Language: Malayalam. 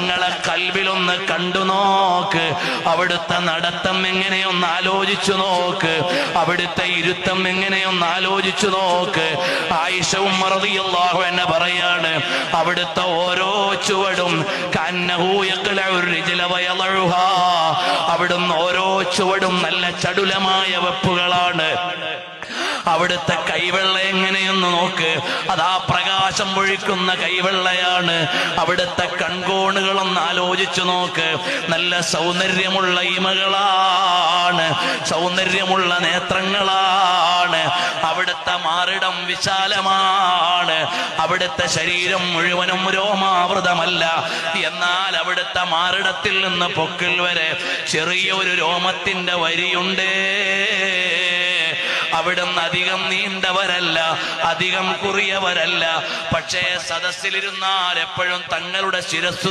തങ്ങളെ കൽബിലൊന്ന് കണ്ടു നോക്ക്. അവിടുത്തെ നടത്തം എങ്ങനെയൊന്ന് ആലോചിച്ചു നോക്ക്. അവിടുത്തെ ഇരുത്തം എങ്ങനെയൊന്ന് ആലോചിച്ചു നോക്ക്. ആയിഷ ഉമ്മ റളിയല്ലാഹു അൻഹ പറയാണ്, അവിടുത്തെ ഓരോ ചുവടും കന്നഹു യഖ്ലഉ റിജ്ല വയളഉഹാ, അവിടുന്ന് ഓരോ ചുവടും നല്ല ചടുലമായ വെപ്പുകളാണ്. അവിടുത്തെ കൈവെള്ള എങ്ങനെയൊന്ന് നോക്ക്. അതാ പ്രകാശം പൊഴിക്കുന്ന കൈവെള്ളയാണ്. അവിടുത്തെ കൺകോണുകളൊന്ന് ആലോചിച്ചു നോക്ക്. നല്ല സൗന്ദര്യമുള്ള ഇമകളാണ്, സൗന്ദര്യമുള്ള നേത്രങ്ങളാണ്. അവിടുത്തെ മാറിടം വിശാലമാണ്. അവിടുത്തെ ശരീരം മുഴുവനും രോമാവൃതമല്ല. എന്നാൽ അവിടുത്തെ മാറിടത്തിൽ നിന്ന് പൊക്കിൾ വരെ ചെറിയൊരു രോമത്തിന്റെ വരിയുണ്ട്. അവിടുന്ന് അധികം നീണ്ടവരല്ല, അധികം കുറിയവരല്ല. പക്ഷേ സദസ്സിലിരുന്നാൽ എപ്പോഴും തങ്ങളുടെ ശിരസ്സു